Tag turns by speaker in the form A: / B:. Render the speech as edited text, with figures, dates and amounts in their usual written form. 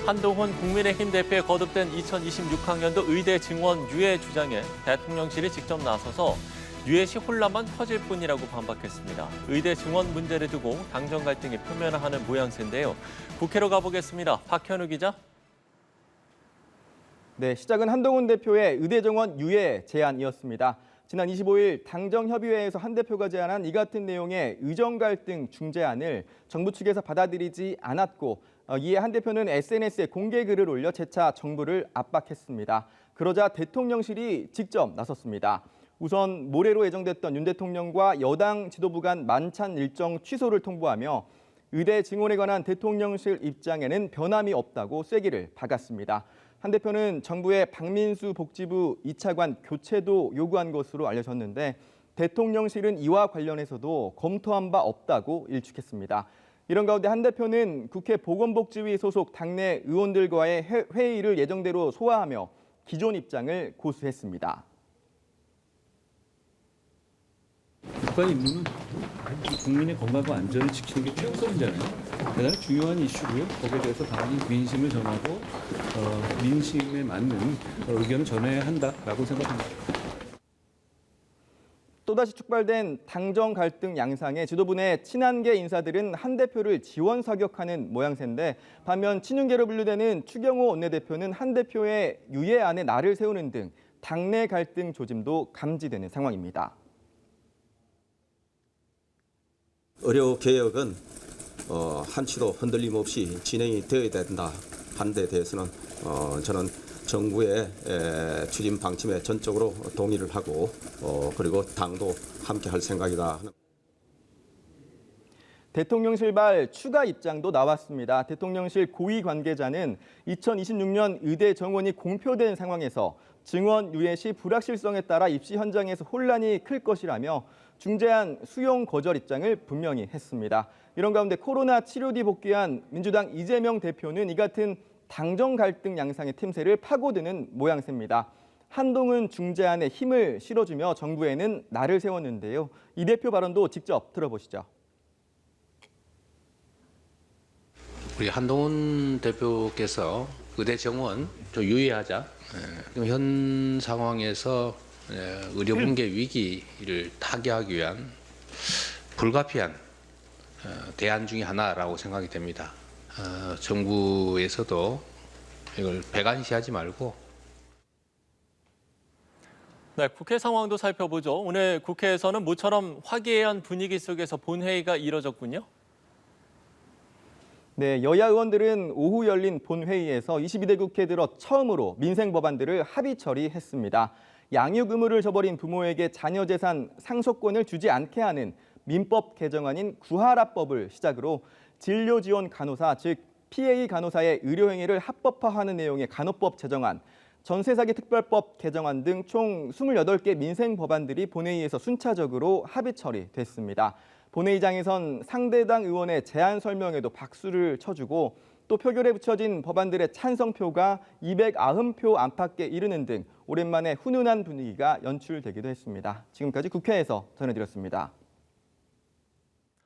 A: 한동훈 국민의힘 대표에 거듭된 2026학년도 의대 증원 유예 주장에 대통령실이 직접 나서서 유예 시 혼란만 커질 뿐이라고 반박했습니다. 의대 증원 문제를 두고 당정 갈등이 표면화하는 모양새인데요. 국회로 가보겠습니다. 박현우 기자.
B: 네, 시작은 한동훈 대표의 의대 정원 유예 제안이었습니다. 지난 25일 당정협의회에서 한 대표가 제안한 이 같은 내용의 의정 갈등 중재안을 정부 측에서 받아들이지 않았고 이에 한 대표는 SNS에 공개 글을 올려 재차 정부를 압박했습니다. 그러자 대통령실이 직접 나섰습니다. 우선 모레로 예정됐던 윤 대통령과 여당 지도부 간 만찬 일정 취소를 통보하며 의대 증원에 관한 대통령실 입장에는 변함이 없다고 쐐기를 박았습니다. 한 대표는 정부의 박민수 복지부 2차관 교체도 요구한 것으로 알려졌는데 대통령실은 이와 관련해서도 검토한 바 없다고 일축했습니다. 이런 가운데 한 대표는 국회 보건복지위 소속 당내 의원들과의 회의를 예정대로 소화하며 기존 입장을 고수했습니다.
C: 국가의 임무는 국민의 건강과 안전을 지키는 게 최우선이잖아요. 대단히 중요한 이슈고요. 거기에 대해서 당연히 민심을 전하고 민심에 맞는 의견을 전해야 한다라고 생각합니다.
B: 또다시 촉발된 당정 갈등 양상에 지도부 내 친한계 인사들은 한 대표를 지원 사격하는 모양새인데 반면 친윤계로 분류되는 추경호 원내대표는 한 대표의 유예안에 날을 세우는 등 당내 갈등 조짐도 감지되는 상황입니다.
D: 의료 개혁은 한치도 흔들림 없이 진행이 되어야 된다 하는 데 대해서는 저는 정부의 추진 방침에 전적으로 동의를 하고 그리고 당도 함께 할 생각이다.
B: 대통령실발 추가 입장도 나왔습니다. 대통령실 고위 관계자는 2026년 의대 정원이 공표된 상황에서 증원 유예 시 불확실성에 따라 입시 현장에서 혼란이 클 것이라며 중재안 수용 거절 입장을 분명히 했습니다. 이런 가운데 코로나 치료 뒤 복귀한 민주당 이재명 대표는 이 같은 당정 갈등 양상의 틈새를 파고드는 모양새입니다. 한동훈 중재안에 힘을 실어주며 정부에는 날을 세웠는데요. 이 대표 발언도 직접 들어보시죠.
E: 우리 한동훈 대표께서 의대 정원 좀 유예하자. 현 상황에서 의료 붕괴 위기를 타개하기 위한 불가피한 대안 중에 하나라고 생각이 됩니다. 정부에서도 이걸 배관시하지 말고.
A: 네, 국회 상황도 살펴보죠. 오늘 국회에서는 모처럼 화기애애한 분위기 속에서 본회의가 이뤄졌군요.
B: 네, 여야 의원들은 오후 열린 본회의에서 22대 국회 들어 처음으로 민생 법안들을 합의 처리했습니다. 양육 의무를 저버린 부모에게 자녀 재산 상속권을 주지 않게 하는 민법 개정안인 구하라법을 시작으로 진료 지원 간호사, 즉 PA 간호사의 의료 행위를 합법화하는 내용의 간호법 제정안, 전세 사기 특별법 개정안 등 총 28개 민생 법안들이 본회의에서 순차적으로 합의 처리됐습니다. 본회의장에선 상대당 의원의 제안 설명에도 박수를 쳐주고 또 표결에 붙여진 법안들의 찬성표가 290표 안팎에 이르는 등 오랜만에 훈훈한 분위기가 연출되기도 했습니다. 지금까지 국회에서 전해드렸습니다.